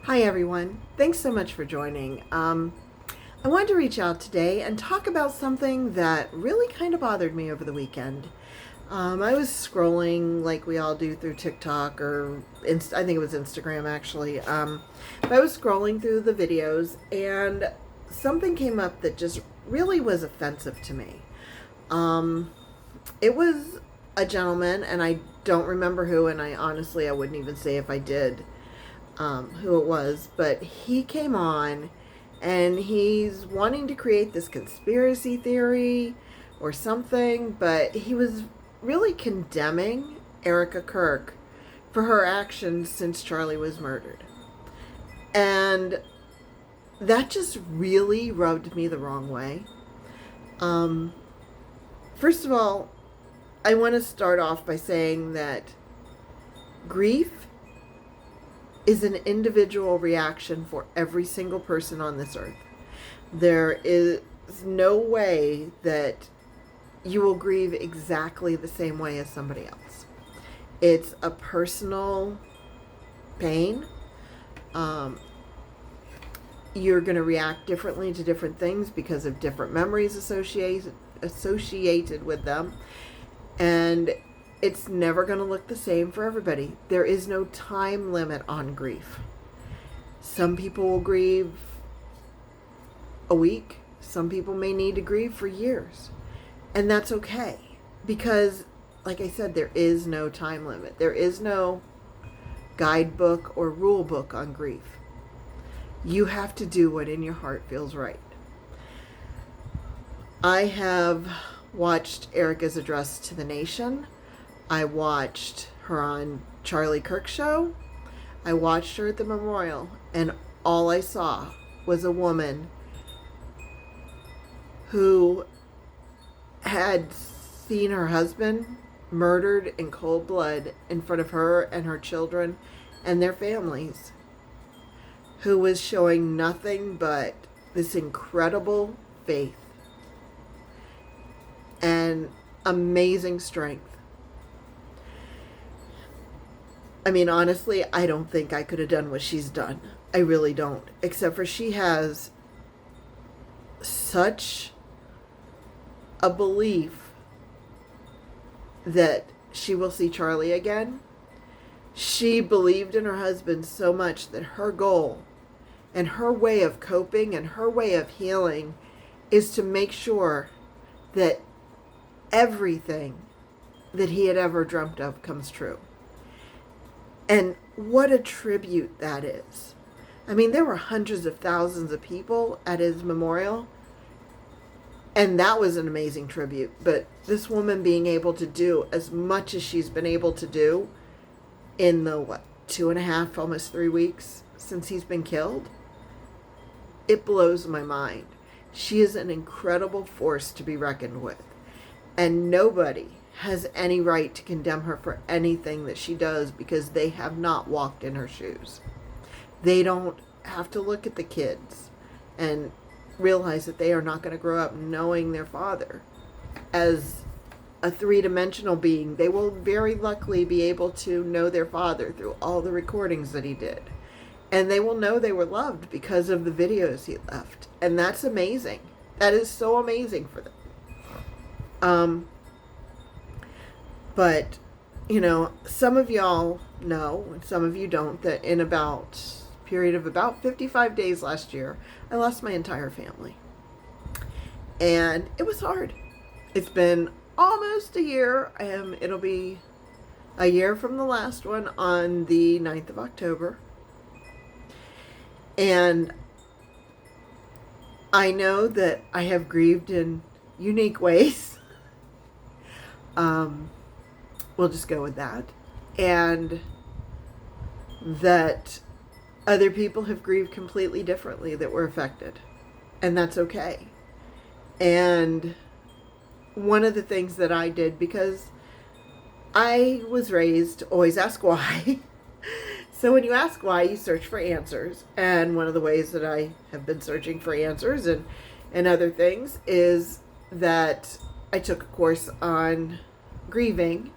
Hi everyone. Thanks so much for joining. I wanted to reach out today and talk about something that really kind of bothered me over the weekend. I was scrolling like we all do through TikTok or I think it was Instagram actually. But I was scrolling through the videos and something came up that just really was offensive to me. It was a gentleman, and I don't remember who, and I wouldn't even say if I did who it was, but he came on and he's wanting to create this conspiracy theory or something, but he was really condemning Erica Kirk for her actions since Charlie was murdered. And that just really rubbed me the wrong way. First of all, I want to start off by saying that grief is an individual reaction for every single person on this earth. There is no way that you will grieve exactly the same way as somebody else. It's a personal pain. You're going to react differently to different things because of different memories associated with them. And it's never going to look the same for everybody. There is no time limit on grief. Some people will grieve a week. Some people may need to grieve for years. And that's okay. Because, like I said, there is no time limit. There is no guidebook or rule book on grief. You have to do what in your heart feels right. I have watched Erica's address to the nation. I watched her on Charlie Kirk's show. I watched her at the memorial, and all I saw was a woman who had seen her husband murdered in cold blood in front of her and her children and their families, who was showing nothing but this incredible faith and amazing strength. I mean, honestly, I don't think I could have done what she's done. I really don't. Except for she has such a belief that she will see Charlie again. She believed in her husband so much that her goal and her way of coping and her way of healing is to make sure that everything that he had ever dreamt of comes true. And what a tribute that is. I mean, there were hundreds of thousands of people at his memorial, and that was an amazing tribute. But this woman being able to do as much as she's been able to do in the, 2.5, almost 3 weeks since he's been killed, it blows my mind. She is an incredible force to be reckoned with. And nobody has any right to condemn her for anything that she does because they have not walked in her shoes. They don't have to look at the kids and realize that they are not going to grow up knowing their father as a three-dimensional being. They will very luckily be able to know their father through all the recordings that he did. And they will know they were loved because of the videos he left. And that's amazing. That is so amazing for them. But, some of y'all know, and some of you don't, that in about period of about 55 days last year, I lost my entire family. And it was hard. It's been almost a year. It'll be a year from the last one on the 9th of October. And I know that I have grieved in unique ways. We'll just go with that. And that other people have grieved completely differently that were affected. And that's okay. And one of the things that I did, because I was raised to always ask why. So when you ask why, you search for answers. And one of the ways that I have been searching for answers and other things is that I took a course on grieving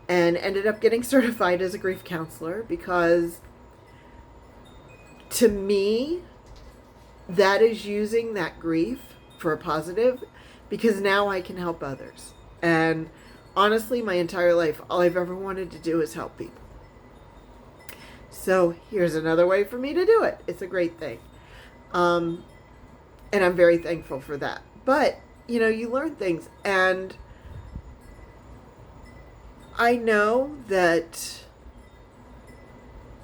and ended up getting certified as a grief counselor, because To me, that is using that grief for a positive, because now I can help others. And honestly, my entire life, all I've ever wanted to do is help people. So here's another way for me to do it. It's a great thing. And I'm very thankful for that. But, you learn things. And I know that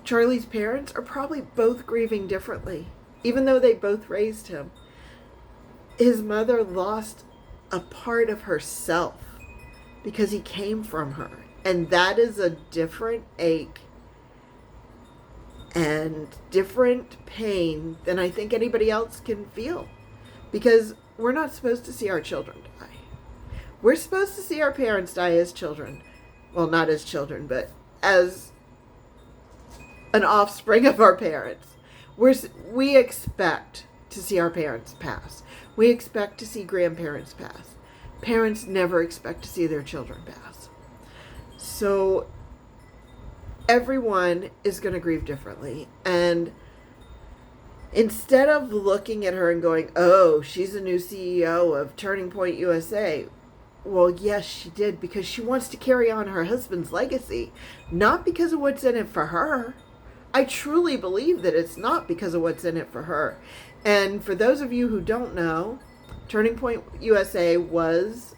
Charlie's parents are probably both grieving differently, even though they both raised him. His mother lost a part of herself because he came from her. And that is a different ache and different pain than I think anybody else can feel. Because we're not supposed to see our children die. We're supposed to see our parents die as children. Well, not as children, but as an offspring of our parents. We expect to see our parents pass. We expect to see grandparents pass. Parents never expect to see their children pass. So everyone is going to grieve differently. And instead of looking at her and going, oh, she's the new CEO of Turning Point USA. Well, yes, she did, because she wants to carry on her husband's legacy, not because of what's in it for her. I truly believe that it's not because of what's in it for her. And for those of you who don't know, Turning Point USA is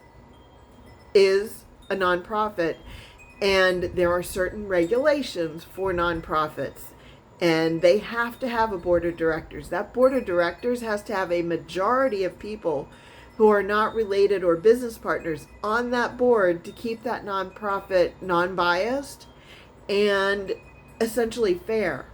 a nonprofit, and there are certain regulations for nonprofits, and they have to have a board of directors. That board of directors has to have a majority of people who are not related or business partners on that board to keep that nonprofit non-biased and essentially fair.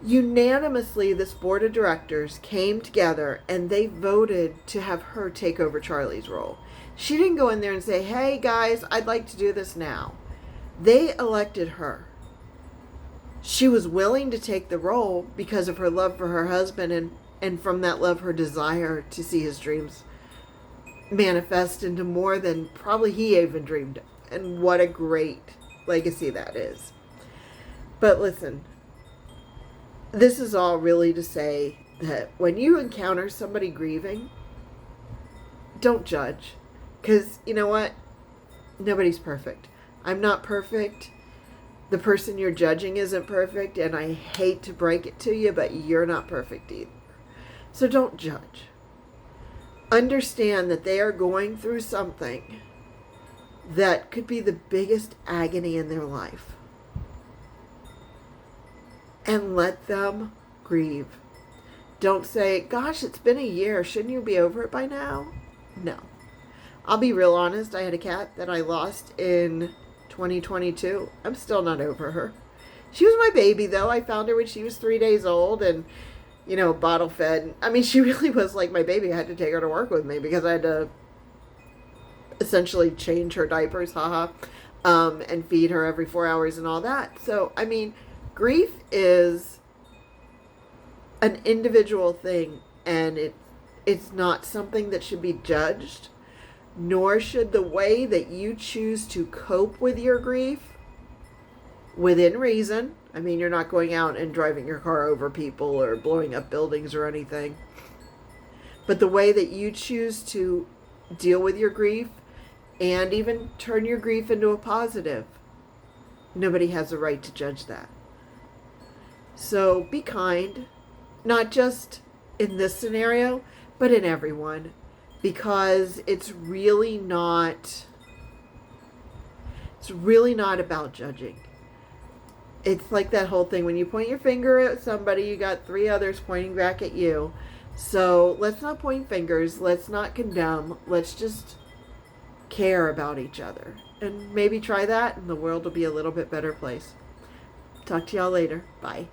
Unanimously, this board of directors came together and they voted to have her take over Charlie's role. She didn't go in there and say, hey guys, I'd like to do this now. They elected her. She was willing to take the role because of her love for her husband, and from that love, her desire to see his dreams manifest into more than probably he even dreamed of. And what a great legacy that is. But listen, this is all really to say that when you encounter somebody grieving, don't judge. Because you know what? Nobody's perfect. I'm not perfect. The person you're judging isn't perfect. And I hate to break it to you, but you're not perfect either. So don't judge. Understand that they are going through something that could be the biggest agony in their life. And let them grieve. Don't say, gosh, it's been a year. Shouldn't you be over it by now? No. I'll be real honest. I had a cat that I lost in 2022. I'm still not over her. She was my baby, though. I found her when she was 3 days old and, bottle fed. I mean, she really was like my baby. I had to take her to work with me because I had to essentially change her diapers, and feed her every 4 hours and all that. So, I mean, grief is an individual thing, and it's not something that should be judged, nor should the way that you choose to cope with your grief, within reason. I mean, you're not going out and driving your car over people or blowing up buildings or anything. But the way that you choose to deal with your grief and even turn your grief into a positive, nobody has a right to judge that. So be kind, not just in this scenario, but in everyone, because it's really not about judging. It's like that whole thing. When you point your finger at somebody, you got 3 others pointing back at you. So let's not point fingers. Let's not condemn. Let's just care about each other. And maybe try that, and the world will be a little bit better place. Talk to y'all later. Bye.